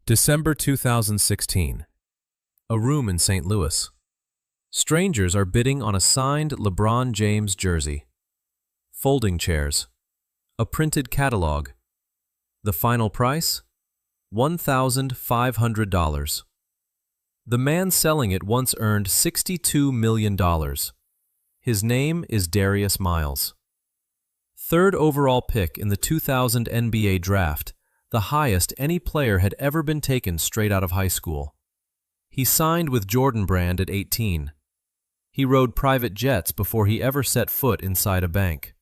December 2016. A room in St. Louis. Strangers are bidding on a signed LeBron James jersey. Folding chairs. A printed catalog. The final price? $1,500. The man selling it once earned $62 million. His name is Darius Miles. Third overall pick in the 2000 NBA draft, the highest any player had ever been taken straight out of high school. He signed with Jordan Brand at 18. He rode private jets before he ever set foot inside a bank.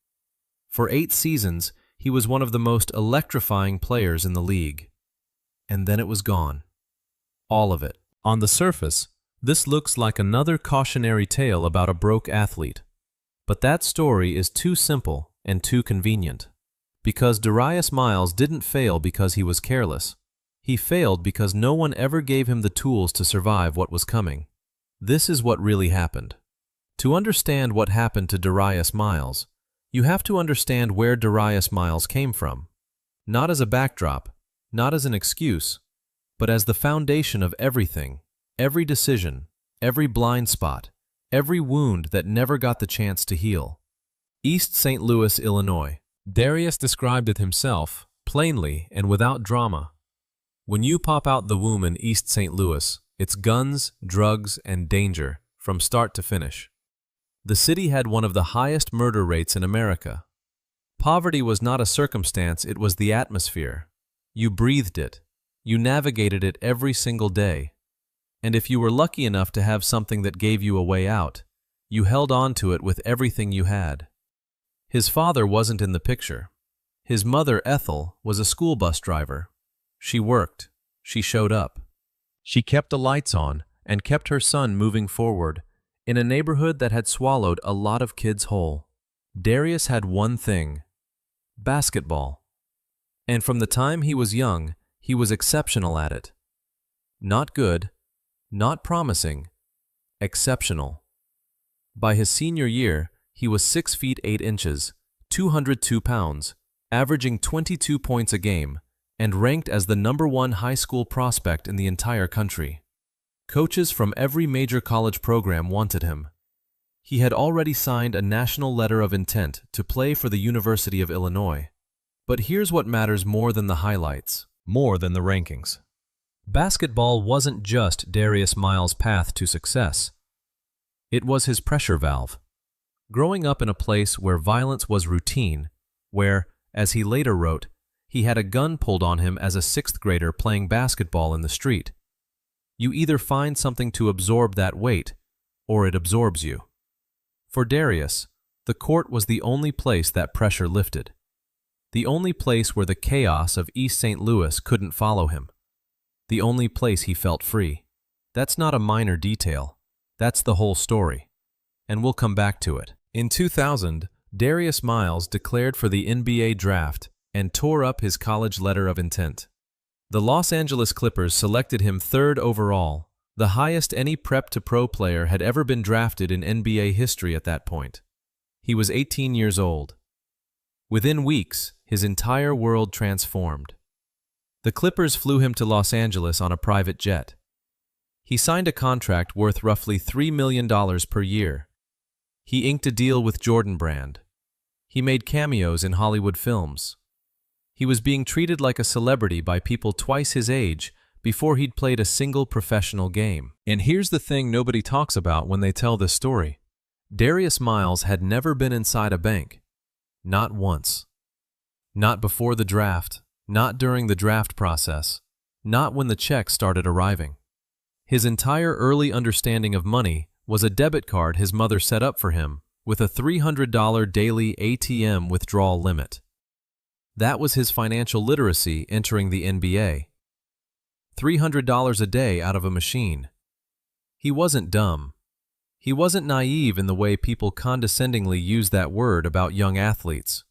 For 8 seasons, he was one of the most electrifying players in the league. And then it was gone. All of it. On the surface, this looks like another cautionary tale about a broke athlete. But that story is too simple and too convenient. Because Darius Miles didn't fail because he was careless. He failed because no one ever gave him the tools to survive what was coming. This is what really happened. To understand what happened to Darius Miles, you have to understand where Darius Miles came from. Not as a backdrop, not as an excuse, but as the foundation of everything, every decision, every blind spot, every wound that never got the chance to heal. East St. Louis, Illinois. Darius described it himself, plainly and without drama. When you pop out the womb in East St. Louis, it's guns, drugs, and danger, from start to finish. The city had one of the highest murder rates in America. Poverty was not a circumstance, it was the atmosphere. You breathed it. You navigated it every single day. And if you were lucky enough to have something that gave you a way out, you held on to it with everything you had. His father wasn't in the picture. His mother, Ethel, was a school bus driver. She worked. She showed up. She kept the lights on and kept her son moving forward in a neighborhood that had swallowed a lot of kids whole. Darius had one thing: basketball. And from the time he was young, he was exceptional at it. Not good, not promising, exceptional. By his senior year, he was 6 feet 8 inches, 202 pounds, averaging 22 points a game, and ranked as the #1 high school prospect in the entire country. Coaches from every major college program wanted him. He had already signed a national letter of intent to play for the University of Illinois. But here's what matters more than the highlights, more than the rankings. Basketball wasn't just Darius Miles' path to success. It was his pressure valve. Growing up in a place where violence was routine, where, as he later wrote, he had a gun pulled on him as a 6th grader playing basketball in the street. You either find something to absorb that weight, or it absorbs you. For Darius, the court was the only place that pressure lifted. The only place where the chaos of East St. Louis couldn't follow him. The only place he felt free. That's not a minor detail. That's the whole story. And we'll come back to it. In 2000, Darius Miles declared for the NBA draft and tore up his college letter of intent. The Los Angeles Clippers selected him 3rd overall, the highest any prep-to-pro player had ever been drafted in NBA history at that point. He was 18 years old. Within weeks, his entire world transformed. The Clippers flew him to Los Angeles on a private jet. He signed a contract worth roughly $3 million per year. He inked a deal with Jordan Brand. He made cameos in Hollywood films. He was being treated like a celebrity by people twice his age before he'd played a single professional game. And here's the thing nobody talks about when they tell this story. Darius Miles had never been inside a bank. Not once. Not before the draft, not during the draft process, not when the checks started arriving. His entire early understanding of money was a debit card his mother set up for him with a $300 daily ATM withdrawal limit. That was his financial literacy entering the NBA. $300 a day out of a machine. He wasn't dumb. He wasn't naive in the way people condescendingly use that word about young athletes.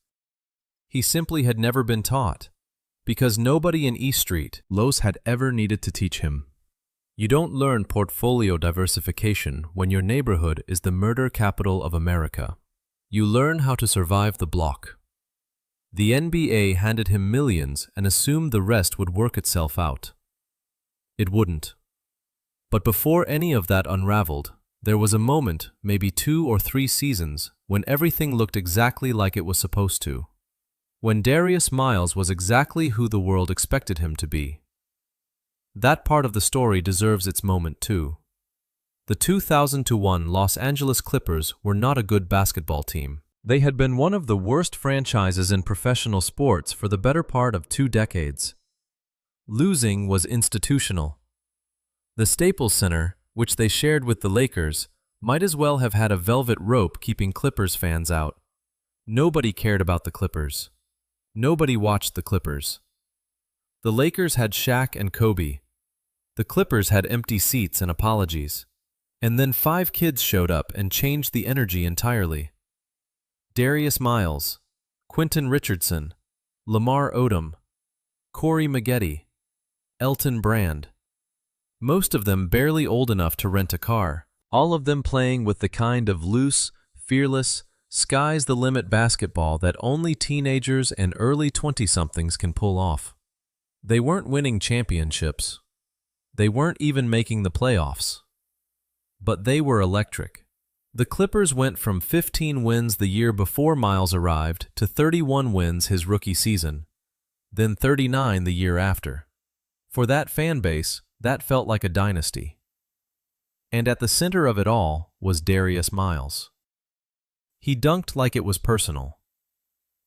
He simply had never been taught, because nobody in East Street, Los had ever needed to teach him. You don't learn portfolio diversification when your neighborhood is the murder capital of America. You learn how to survive the block. The NBA handed him millions and assumed the rest would work itself out. It wouldn't. But before any of that unraveled, there was a moment, maybe 2 or 3 seasons, when everything looked exactly like it was supposed to. When Darius Miles was exactly who the world expected him to be. That part of the story deserves its moment too. The 2001 Los Angeles Clippers were not a good basketball team. They had been one of the worst franchises in professional sports for the better part of 2 decades. Losing was institutional. The Staples Center, which they shared with the Lakers, might as well have had a velvet rope keeping Clippers fans out. Nobody cared about the Clippers. Nobody watched the Clippers. The Lakers had Shaq and Kobe. The Clippers had empty seats and apologies. And then 5 kids showed up and changed the energy entirely. Darius Miles, Quentin Richardson, Lamar Odom, Corey Maggette, Elton Brand. Most of them barely old enough to rent a car, all of them playing with the kind of loose, fearless, sky's-the-limit basketball that only teenagers and early 20-somethings can pull off. They weren't winning championships. They weren't even making the playoffs. But they were electric. The Clippers went from 15 wins the year before Miles arrived to 31 wins his rookie season, then 39 the year after. For that fan base, that felt like a dynasty. And at the center of it all was Darius Miles. He dunked like it was personal.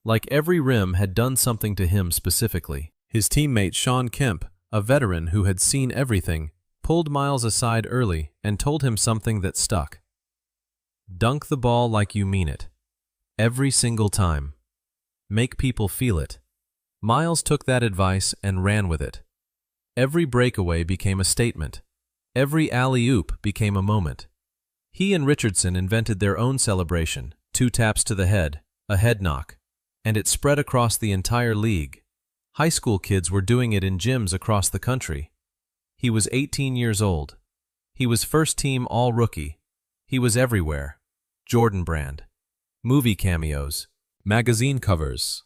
Like every rim had done something to him specifically. His teammate Shawn Kemp, a veteran who had seen everything, pulled Miles aside early and told him something that stuck. Dunk the ball like you mean it. Every single time. Make people feel it. Miles took that advice and ran with it. Every breakaway became a statement. Every alley-oop became a moment. He and Richardson invented their own celebration, 2 taps to the head, a head knock, and it spread across the entire league. High school kids were doing it in gyms across the country. He was 18 years old. He was first-team all-rookie. He was everywhere. Jordan Brand. Movie cameos. Magazine covers.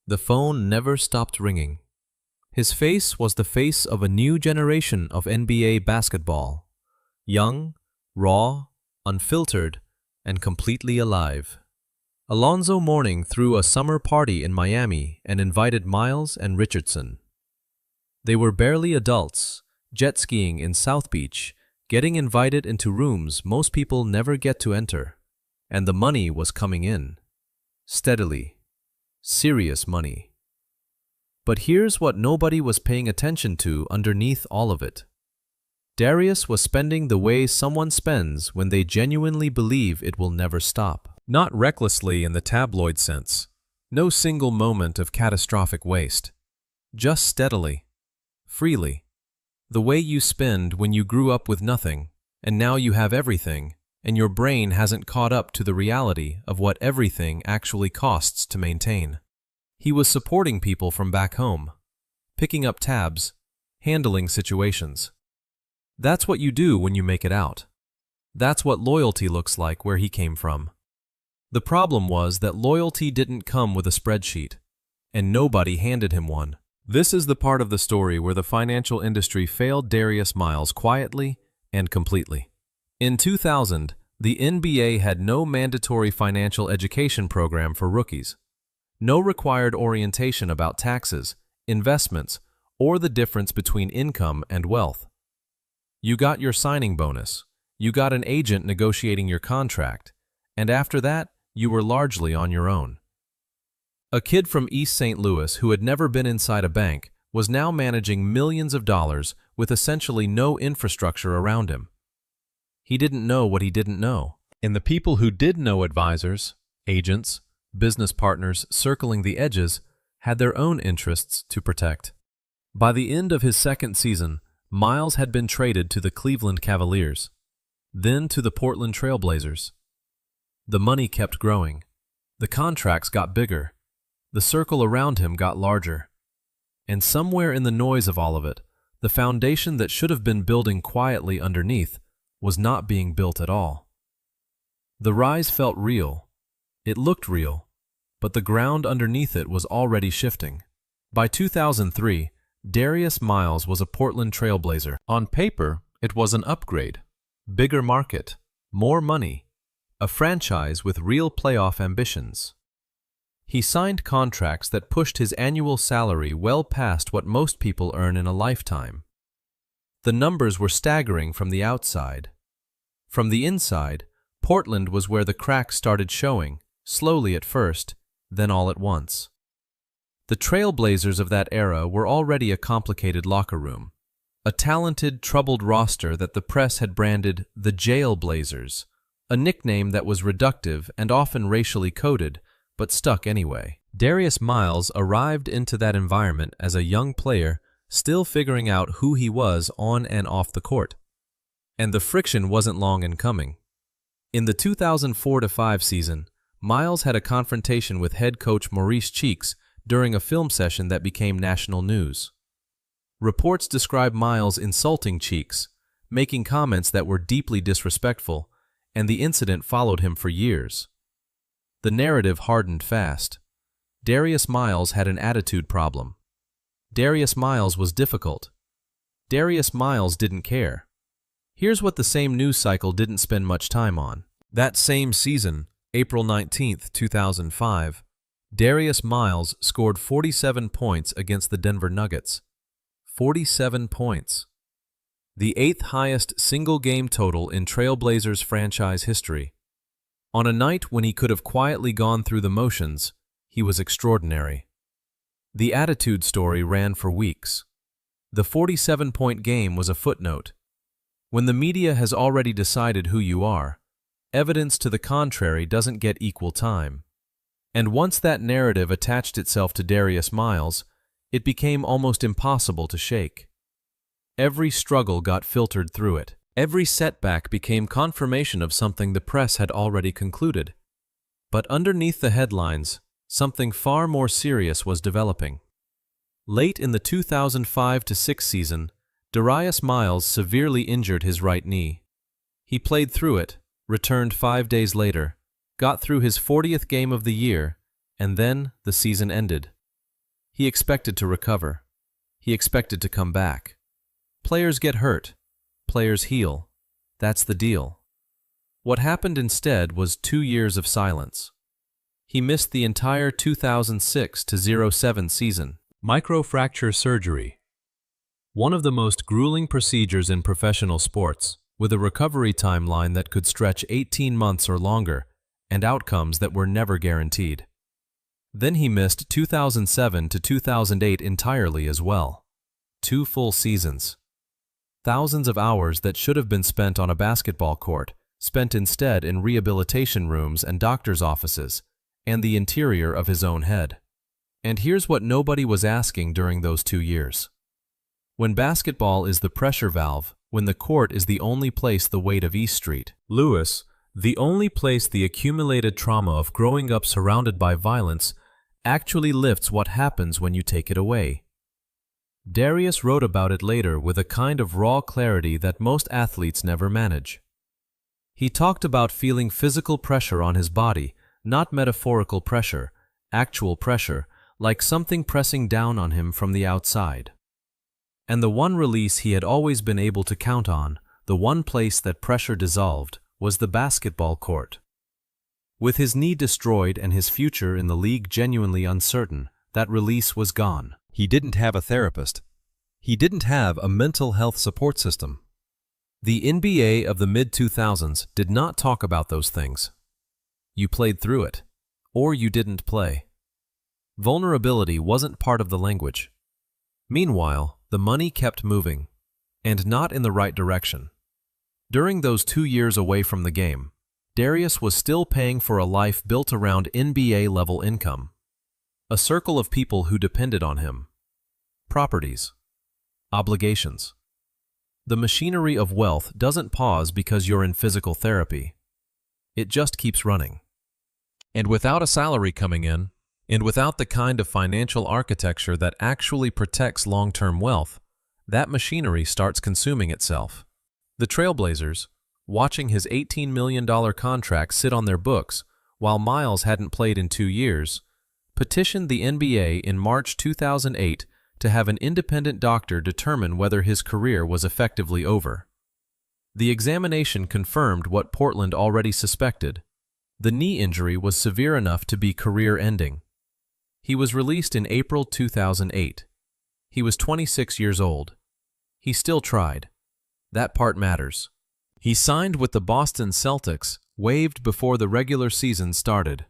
The phone never stopped ringing. His face was the face of a new generation of NBA basketball. Young, raw, unfiltered, and completely alive. Alonzo Mourning threw a summer party in Miami and invited Miles and Richardson. They were barely adults, jet skiing in South Beach, getting invited into rooms most people never get to enter. And the money was coming in. Steadily. Serious money. But here's what nobody was paying attention to underneath all of it. Darius was spending the way someone spends when they genuinely believe it will never stop. Not recklessly in the tabloid sense. No single moment of catastrophic waste. Just steadily. Freely. The way you spend when you grew up with nothing, and now you have everything, and your brain hasn't caught up to the reality of what everything actually costs to maintain. He was supporting people from back home, picking up tabs, handling situations. That's what you do when you make it out. That's what loyalty looks like where he came from. The problem was that loyalty didn't come with a spreadsheet, and nobody handed him one. This is the part of the story where the financial industry failed Darius Miles quietly and completely. In 2000, the NBA had no mandatory financial education program for rookies, no required orientation about taxes, investments, or the difference between income and wealth. You got your signing bonus, you got an agent negotiating your contract, and after that, you were largely on your own. A kid from East St. Louis who had never been inside a bank was now managing millions of dollars with essentially no infrastructure around him. He didn't know what he didn't know. And the people who did know, advisors, agents, business partners circling the edges, had their own interests to protect. By the end of his second season, Miles had been traded to the Cleveland Cavaliers, then to the Portland Trail Blazers. The money kept growing. The contracts got bigger. The circle around him got larger. And somewhere in the noise of all of it, the foundation that should have been building quietly underneath was not being built at all. The rise felt real. It looked real, but the ground underneath it was already shifting. By 2003, Darius Miles was a Portland trailblazer. On paper, it was an upgrade. Bigger market, more money, a franchise with real playoff ambitions. He signed contracts that pushed his annual salary well past what most people earn in a lifetime. The numbers were staggering from the outside. From the inside, Portland was where the cracks started showing, slowly at first, then all at once. The Trailblazers of that era were already a complicated locker room, a talented, troubled roster that the press had branded the Jail Blazers, a nickname that was reductive and often racially coded, but stuck anyway. Darius Miles arrived into that environment as a young player, still figuring out who he was on and off the court. And the friction wasn't long in coming. In the 2004-05 season, Miles had a confrontation with head coach Maurice Cheeks during a film session that became national news. Reports describe Miles insulting Cheeks, making comments that were deeply disrespectful, and the incident followed him for years. The narrative hardened fast. Darius Miles had an attitude problem. Darius Miles was difficult. Darius Miles didn't care. Here's what the same news cycle didn't spend much time on. That same season, April 19, 2005, Darius Miles scored 47 points against the Denver Nuggets. 47 points. The 8th highest single-game total in Trailblazers franchise history. On a night when he could have quietly gone through the motions, he was extraordinary. The attitude story ran for weeks. The 47-point game was a footnote. When the media has already decided who you are, evidence to the contrary doesn't get equal time. And once that narrative attached itself to Darius Miles, it became almost impossible to shake. Every struggle got filtered through it. Every setback became confirmation of something the press had already concluded. But underneath the headlines, something far more serious was developing. Late in the 2005-06 season, Darius Miles severely injured his right knee. He played through it, returned 5 days later, got through his 40th game of the year, and then the season ended. He expected to recover. He expected to come back. Players get hurt. Players heal. That's the deal. What happened instead was 2 years of silence. He missed the entire 2006-07 season. Microfracture surgery. One of the most grueling procedures in professional sports, with a recovery timeline that could stretch 18 months or longer, and outcomes that were never guaranteed. Then he missed 2007-2008 entirely as well. 2 full seasons. Thousands of hours that should have been spent on a basketball court, spent instead in rehabilitation rooms and doctors' offices, and the interior of his own head. And here's what nobody was asking during those 2 years. When basketball is the pressure valve, when the court is the only place the weight of East Street, Lewis, the only place the accumulated trauma of growing up surrounded by violence actually lifts what happens when you take it away. Darius wrote about it later with a kind of raw clarity that most athletes never manage. He talked about feeling physical pressure on his body, not metaphorical pressure, actual pressure, like something pressing down on him from the outside. And the one release he had always been able to count on, the one place that pressure dissolved, was the basketball court. With his knee destroyed and his future in the league genuinely uncertain, that release was gone. He didn't have a therapist. He didn't have a mental health support system. The NBA of the mid-2000s did not talk about those things. You played through it, or you didn't play. Vulnerability wasn't part of the language. Meanwhile, the money kept moving, and not in the right direction. During those 2 years away from the game, Darius was still paying for a life built around NBA-level income. A circle of people who depended on him. Properties. Obligations. The machinery of wealth doesn't pause because you're in physical therapy. It just keeps running. And without a salary coming in, and without the kind of financial architecture that actually protects long-term wealth, that machinery starts consuming itself. The Trailblazers, watching his $18 million contract sit on their books while Miles hadn't played in 2 years, petitioned the NBA in March 2008 to have an independent doctor determine whether his career was effectively over. The examination confirmed what Portland already suspected. The knee injury was severe enough to be career-ending. He was released in April 2008. He was 26 years old. He still tried. That part matters. He signed with the Boston Celtics, waived before the regular season started.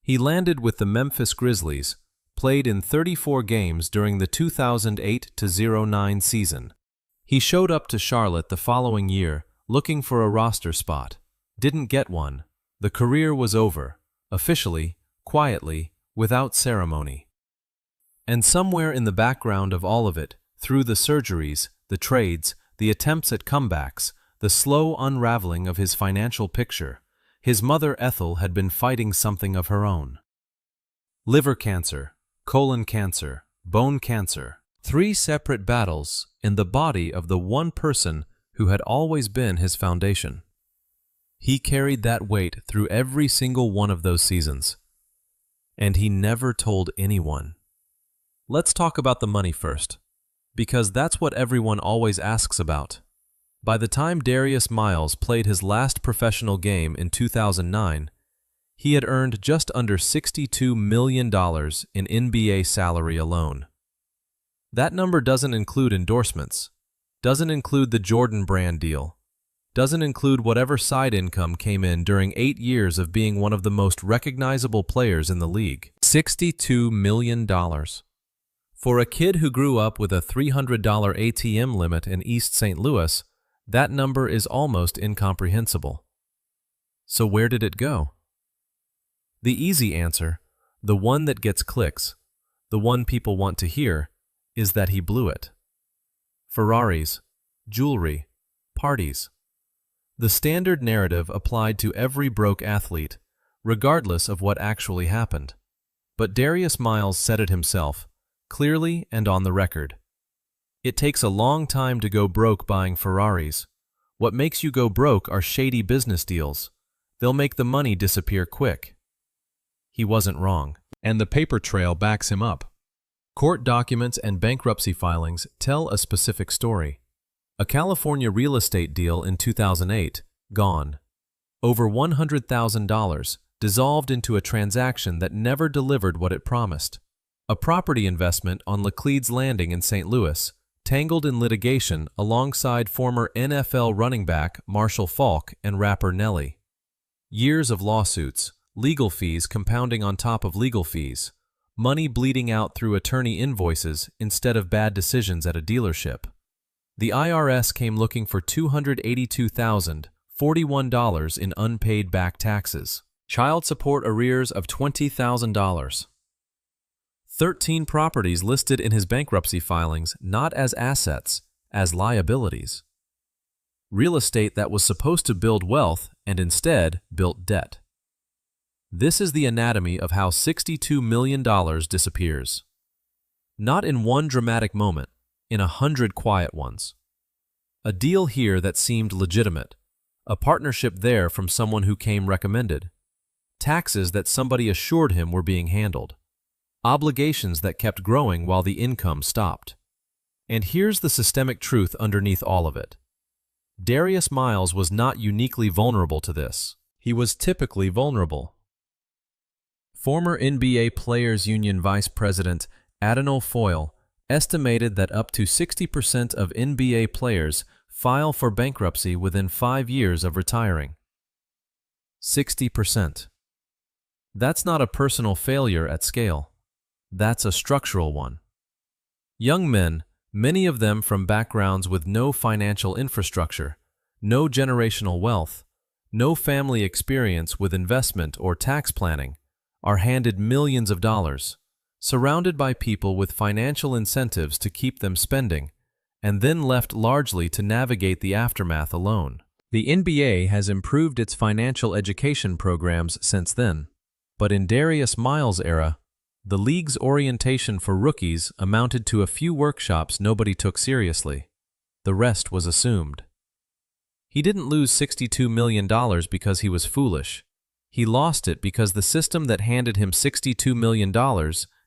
He landed with the Memphis Grizzlies, played in 34 games during the 2008-09 season. He showed up to Charlotte the following year, looking for a roster spot. Didn't get one. The career was over, officially, quietly, without ceremony. And somewhere in the background of all of it, through the surgeries, the trades, the attempts at comebacks, the slow unraveling of his financial picture, his mother Ethel had been fighting something of her own. Liver cancer, colon cancer, bone cancer. 3 separate battles in the body of the one person who had always been his foundation. He carried that weight through every single one of those seasons. And he never told anyone. Let's talk about the money first, because that's what everyone always asks about. By the time Darius Miles played his last professional game in 2009, he had earned just under $62 million in NBA salary alone. That number doesn't include endorsements, doesn't include the Jordan brand deal, doesn't include whatever side income came in during 8 years of being one of the most recognizable players in the league. $62 million. For a kid who grew up with a $300 ATM limit in East St. Louis, that number is almost incomprehensible. So where did it go? The easy answer, the one that gets clicks, the one people want to hear, is that he blew it. Ferraris, jewelry, parties. The standard narrative applied to every broke athlete, regardless of what actually happened. But Darius Miles said it himself, clearly and on the record. It takes a long time to go broke buying Ferraris. What makes you go broke are shady business deals. They'll make the money disappear quick. He wasn't wrong, and the paper trail backs him up. Court documents and bankruptcy filings tell a specific story. A California real estate deal in 2008, gone. Over $100,000, dissolved into a transaction that never delivered what it promised. A property investment on Laclede's Landing in St. Louis, tangled in litigation alongside former NFL running back Marshall Faulk and rapper Nelly. Years of lawsuits, legal fees compounding on top of legal fees, money bleeding out through attorney invoices instead of bad decisions at a dealership. The IRS came looking for $282,041 in unpaid back taxes. Child support arrears of $20,000. 13 properties listed in his bankruptcy filings not as assets, as liabilities. Real estate that was supposed to build wealth and instead built debt. This is the anatomy of how $62 million disappears. Not in one dramatic moment, in 100 quiet ones. A deal here that seemed legitimate, a partnership there from someone who came recommended, taxes that somebody assured him were being handled, obligations that kept growing while the income stopped. And here's the systemic truth underneath all of it. Darius Miles was not uniquely vulnerable to this. He was typically vulnerable. Former NBA Players Union Vice President Adonal Foyle estimated that up to 60% of NBA players file for bankruptcy within 5 years of retiring. 60%. That's not a personal failure at scale. That's a structural one. Young men, many of them from backgrounds with no financial infrastructure, no generational wealth, no family experience with investment or tax planning, are handed millions of dollars, surrounded by people with financial incentives to keep them spending, and then left largely to navigate the aftermath alone. The NBA has improved its financial education programs since then, but in Darius Miles' era, the league's orientation for rookies amounted to a few workshops nobody took seriously. The rest was assumed. He didn't lose $62 million because he was foolish. He lost it because the system that handed him $62 million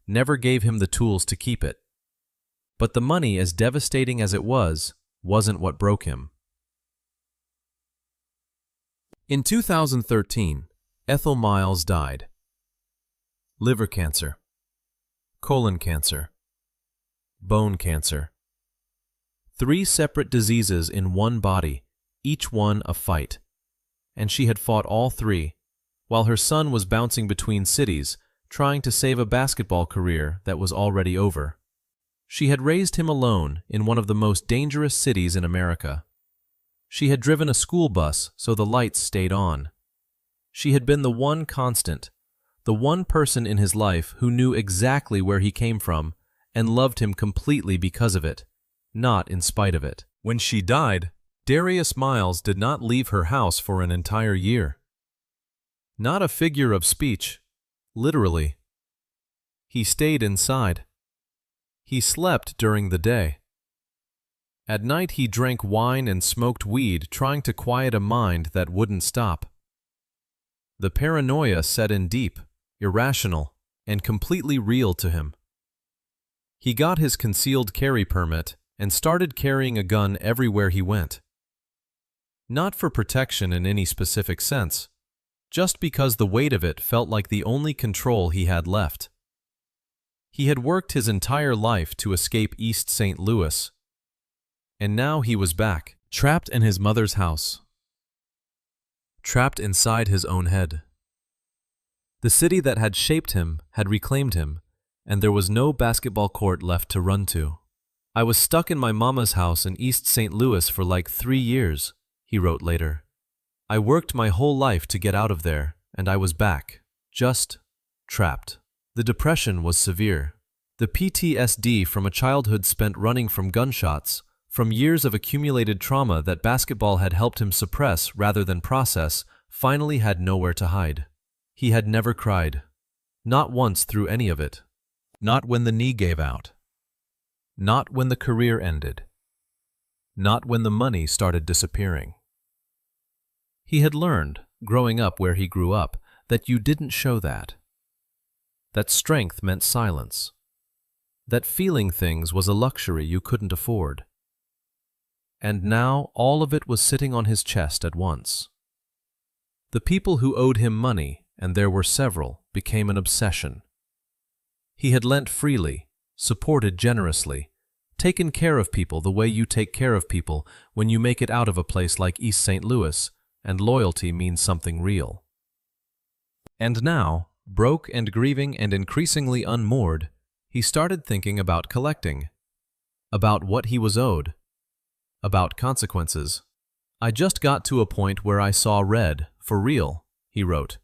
never gave him the tools to keep it. But the money, as devastating as it was, wasn't what broke him. In 2013, Ethel Miles died. Liver cancer, colon cancer, bone cancer. 3 separate diseases in one body, each one a fight. And she had fought all 3, while her son was bouncing between cities, trying to save a basketball career that was already over. She had raised him alone in one of the most dangerous cities in America. She had driven a school bus so the lights stayed on. She had been the one constant, the one person in his life who knew exactly where he came from and loved him completely because of it, not in spite of it. When she died, Darius Miles did not leave her house for an entire year. Not a figure of speech, literally. He stayed inside. He slept during the day. At night he drank wine and smoked weed, trying to quiet a mind that wouldn't stop. The paranoia set in deep, irrational, and completely real to him. He got his concealed carry permit and started carrying a gun everywhere he went. Not for protection in any specific sense, just because the weight of it felt like the only control he had left. He had worked his entire life to escape East St. Louis, and now he was back, trapped in his mother's house, trapped inside his own head. The city that had shaped him had reclaimed him, and there was no basketball court left to run to. "I was stuck in my mama's house in East St. Louis for like 3 years, he wrote later. "I worked my whole life to get out of there, and I was back, just trapped." The depression was severe. The PTSD from a childhood spent running from gunshots, from years of accumulated trauma that basketball had helped him suppress rather than process, finally had nowhere to hide. He had never cried. Not once through any of it. Not when the knee gave out. Not when the career ended. Not when the money started disappearing. He had learned, growing up where he grew up, that you didn't show that. That strength meant silence. That feeling things was a luxury you couldn't afford. And now all of it was sitting on his chest at once. The people who owed him money, and there were several, became an obsession. He had lent freely, supported generously, taken care of people the way you take care of people when you make it out of a place like East St. Louis, and loyalty means something real. And now, broke and grieving and increasingly unmoored, he started thinking about collecting, about what he was owed, about consequences. "I just got to a point where I saw red, for real," he wrote.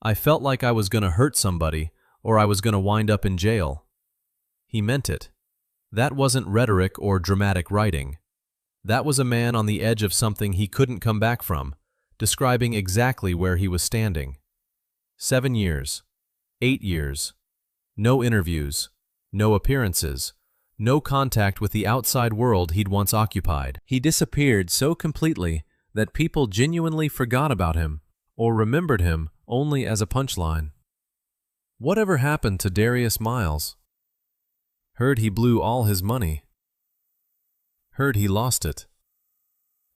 "I felt like I was going to hurt somebody, or I was going to wind up in jail." He meant it. That wasn't rhetoric or dramatic writing. That was a man on the edge of something he couldn't come back from, describing exactly where he was standing. 7 years, 8 years, no interviews, no appearances, no contact with the outside world he'd once occupied. He disappeared so completely that people genuinely forgot about him or remembered him only as a punchline. Whatever happened to Darius Miles? Heard he blew all his money. Heard he lost it.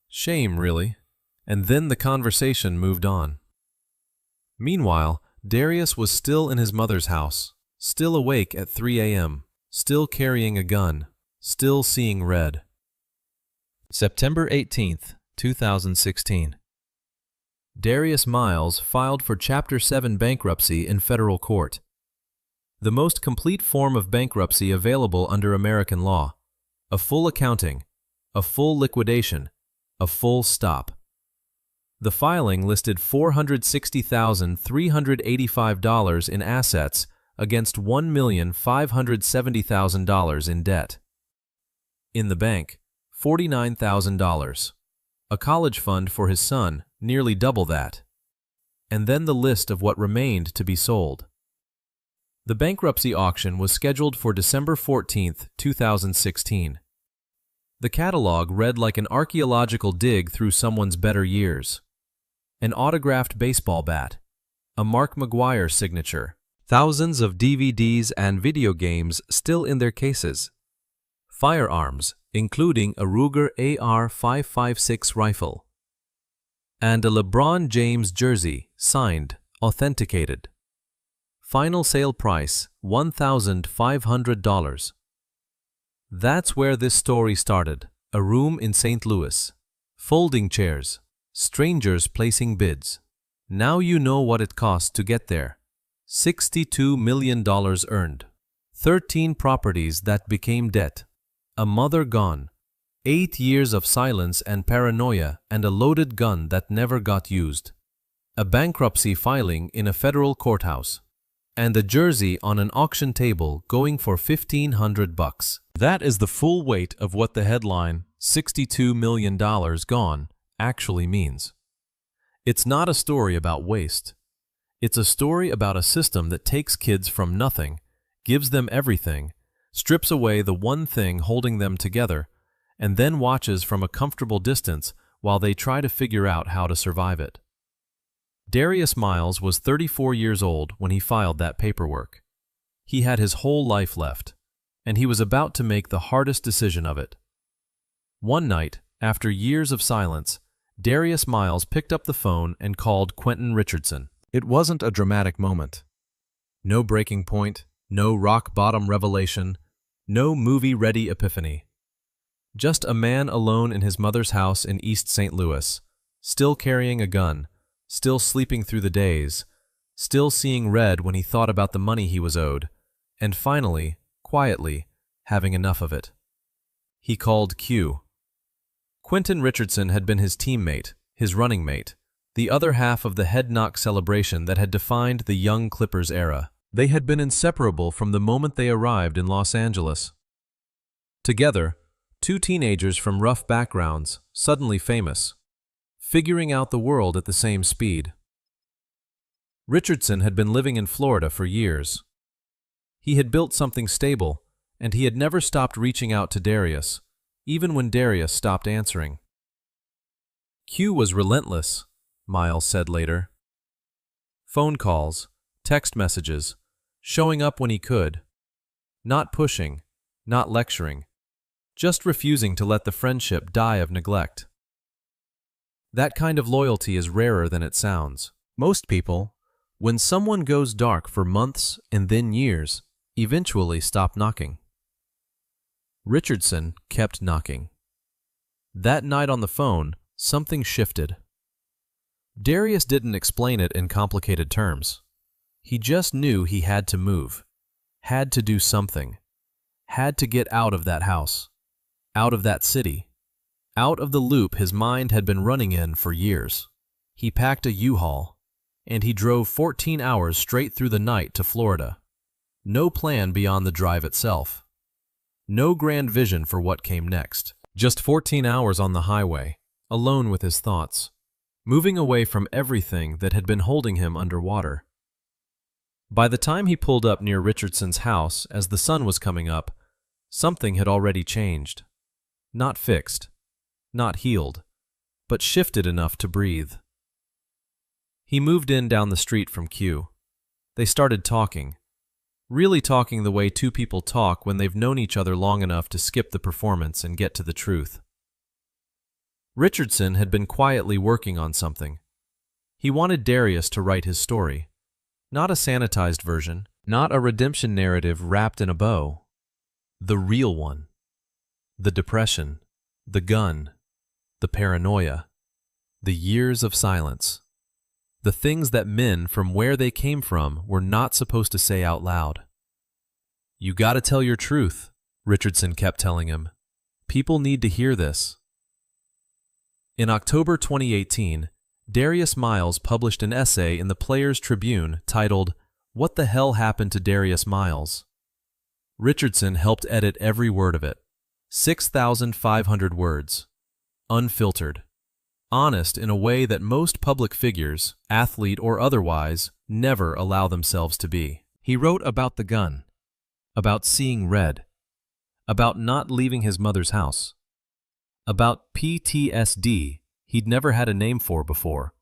Shame, really. And then the conversation moved on. Meanwhile, Darius was still in his mother's house, still awake at 3 a.m., still carrying a gun, still seeing red. September 18th, 2016. Darius Miles filed for Chapter 7 bankruptcy in federal court. The most complete form of bankruptcy available under American law. A full accounting, a full liquidation, a full stop. The filing listed $460,385 in assets against $1,570,000 in debt. In the bank, $49,000. A college fund for his son, nearly double that. And then the list of what remained to be sold. The bankruptcy auction was scheduled for December 14, 2016. The catalog read like an archaeological dig through someone's better years. An autographed baseball bat, a Mark McGuire signature, thousands of DVDs and video games still in their cases, firearms, including a Ruger AR-556 rifle, and a LeBron James jersey, signed, authenticated. Final sale price, $1,500. That's where this story started. A room in St. Louis. Folding chairs. Strangers placing bids. Now you know what it cost to get there. $62 million earned. 13 properties that became debt. A mother gone. 8 years of silence and paranoia, and a loaded gun that never got used. A bankruptcy filing in a federal courthouse. And a jersey on an auction table going for $1,500. That is the full weight of what the headline, $62 million gone, actually means. It's not a story about waste. It's a story about a system that takes kids from nothing, gives them everything, strips away the one thing holding them together, and then watches from a comfortable distance while they try to figure out how to survive it. Darius Miles was 34 years old when he filed that paperwork. He had his whole life left, and he was about to make the hardest decision of it. One night, after years of silence, Darius Miles picked up the phone and called Quentin Richardson. It wasn't a dramatic moment. No breaking point, no rock-bottom revelation, no movie-ready epiphany. Just a man alone in his mother's house in East St. Louis, still carrying a gun, still sleeping through the days, still seeing red when he thought about the money he was owed, and finally, quietly, having enough of it. He called Q. Quentin Richardson had been his teammate, his running mate, the other half of the head knock celebration that had defined the young Clippers era. They had been inseparable from the moment they arrived in Los Angeles. Together, two teenagers from rough backgrounds, suddenly famous, figuring out the world at the same speed. Richardson had been living in Florida for years. He had built something stable, and he had never stopped reaching out to Darius, even when Darius stopped answering. Q was relentless, Miles said later. Phone calls, text messages, showing up when he could. Not pushing, not lecturing, just refusing to let the friendship die of neglect. That kind of loyalty is rarer than it sounds. Most people, when someone goes dark for months and then years, eventually stop knocking. Richardson kept knocking. That night on the phone, something shifted. Darius didn't explain it in complicated terms. He just knew he had to move, had to do something, had to get out of that house, out of that city, out of the loop his mind had been running in for years. He packed a U-Haul, and he drove 14 hours straight through the night to Florida. No plan beyond the drive itself. No grand vision for what came next. Just 14 hours on the highway, alone with his thoughts, moving away from everything that had been holding him underwater. By the time he pulled up near Richardson's house as the sun was coming up, something had already changed. Not fixed, not healed, but shifted enough to breathe. He moved in down the street from Q. They started talking, really talking the way two people talk when they've known each other long enough to skip the performance and get to the truth. Richardson had been quietly working on something. He wanted Darius to write his story. Not a sanitized version, not a redemption narrative wrapped in a bow. The real one. The depression, the gun, the paranoia, the years of silence. The things that men from where they came from were not supposed to say out loud. You gotta tell your truth, Richardson kept telling him. People need to hear this. In October 2018, Darius Miles published an essay in the Players Tribune titled, "What the Hell Happened to Darius Miles?" Richardson helped edit every word of it. 6,500 words. Unfiltered. Honest in a way that most public figures, athlete or otherwise, never allow themselves to be. He wrote about the gun, about seeing red, about not leaving his mother's house, about PTSD he'd never had a name for before,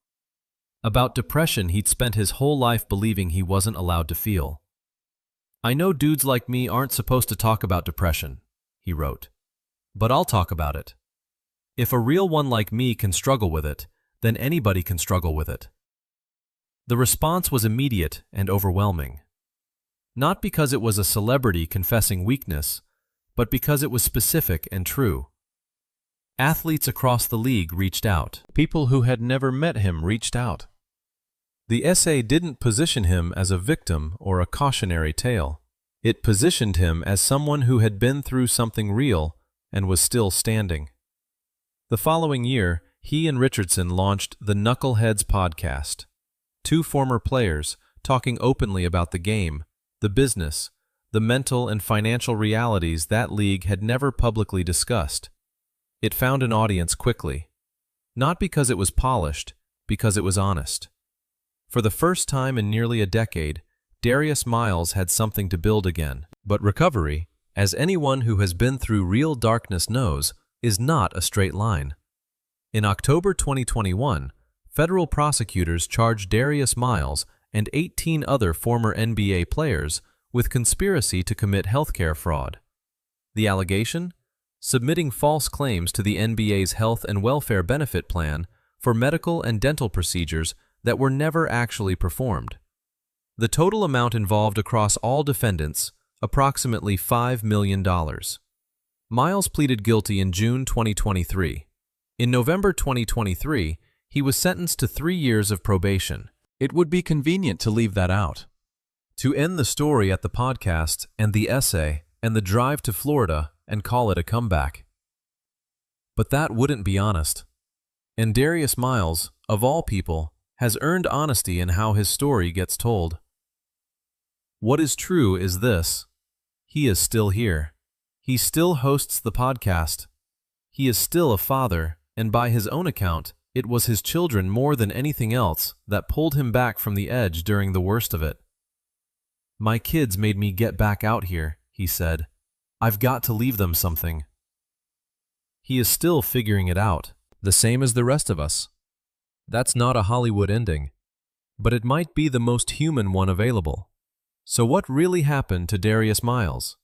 about depression he'd spent his whole life believing he wasn't allowed to feel. I know dudes like me aren't supposed to talk about depression, he wrote. "But I'll talk about it. If a real one like me can struggle with it, then anybody can struggle with it." The response was immediate and overwhelming. Not because it was a celebrity confessing weakness, but because it was specific and true. Athletes across the league reached out. People who had never met him reached out. The essay didn't position him as a victim or a cautionary tale. It positioned him as someone who had been through something real and was still standing. The following year, he and Richardson launched the Knuckleheads podcast. Two former players talking openly about the game, the business, the mental and financial realities that league had never publicly discussed. It found an audience quickly. Not because it was polished, because it was honest. For the first time in nearly a decade, Darius Miles had something to build again. But recovery, as anyone who has been through real darkness knows, is not a straight line. In October 2021, federal prosecutors charged Darius Miles and 18 other former NBA players with conspiracy to commit healthcare fraud. The allegation? Submitting false claims to the NBA's health and welfare benefit plan for medical and dental procedures that were never actually performed. The total amount involved across all defendants, approximately $5 million. Miles pleaded guilty in June 2023. In November 2023, he was sentenced to 3 years of probation. It would be convenient to leave that out. To end the story at the podcast and the essay and the drive to Florida and call it a comeback. But that wouldn't be honest. And Darius Miles, of all people, has earned honesty in how his story gets told. What is true is this: he is still here. He still hosts the podcast. He is still a father, and by his own account, it was his children more than anything else that pulled him back from the edge during the worst of it. "My kids made me get back out here," he said. "I've got to leave them something." He is still figuring it out, the same as the rest of us. That's not a Hollywood ending, but it might be the most human one available. So what really happened to Darius Miles?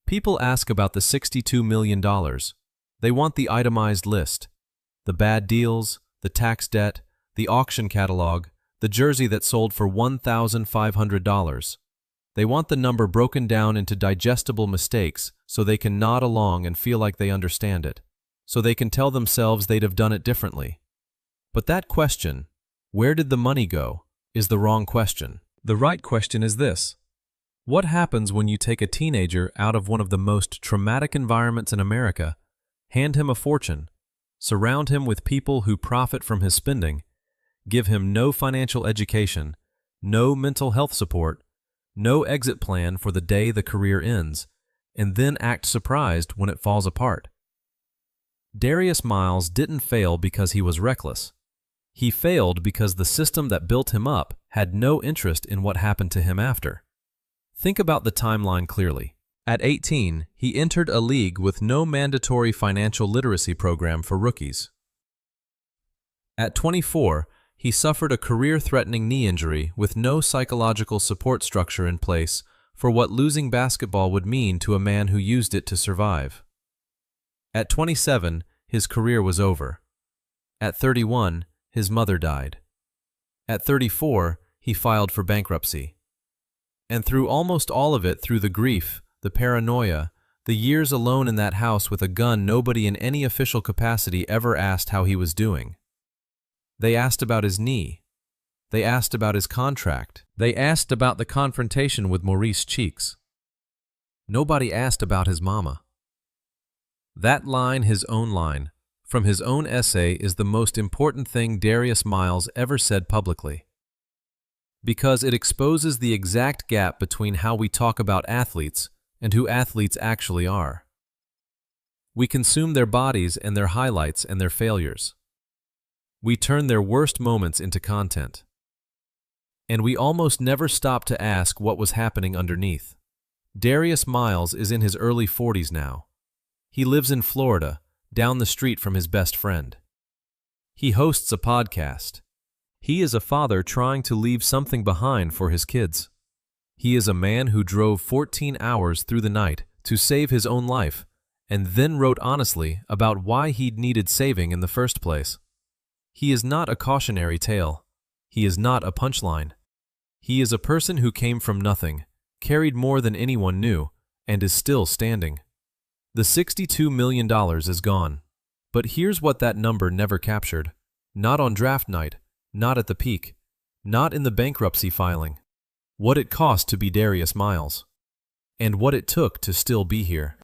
People ask about the $62 million. They want the itemized list. The bad deals, the tax debt, the auction catalog, the jersey that sold for $1,500. They want the number broken down into digestible mistakes so they can nod along and feel like they understand it, so they can tell themselves they'd have done it differently. But that question, where did the money go, is the wrong question. The right question is this: what happens when you take a teenager out of one of the most traumatic environments in America, hand him a fortune, surround him with people who profit from his spending, give him no financial education, no mental health support, no exit plan for the day the career ends, and then act surprised when it falls apart? Darius Miles didn't fail because he was reckless. He failed because the system that built him up had no interest in what happened to him after. Think about the timeline clearly. At 18, he entered a league with no mandatory financial literacy program for rookies. At 24, he suffered a career-threatening knee injury with no psychological support structure in place for what losing basketball would mean to a man who used it to survive. At 27, his career was over. At 31, his mother died. At 34, he filed for bankruptcy. And through almost all of it, through the grief, the paranoia, the years alone in that house with a gun, nobody in any official capacity ever asked how he was doing. They asked about his knee. They asked about his contract. They asked about the confrontation with Maurice Cheeks. Nobody asked about his mama. That line, his own line, from his own essay, is the most important thing Darius Miles ever said publicly. Because it exposes the exact gap between how we talk about athletes and who athletes actually are. We consume their bodies and their highlights and their failures. We turn their worst moments into content. And we almost never stop to ask what was happening underneath. Darius Miles is in his early 40s now. He lives in Florida, down the street from his best friend. He hosts a podcast. He is a father trying to leave something behind for his kids. He is a man who drove 14 hours through the night to save his own life and then wrote honestly about why he'd needed saving in the first place. He is not a cautionary tale. He is not a punchline. He is a person who came from nothing, carried more than anyone knew, and is still standing. The $62 million is gone. But here's what that number never captured. Not on draft night, not at the peak, not in the bankruptcy filing. What it cost to be Darius Miles. And what it took to still be here.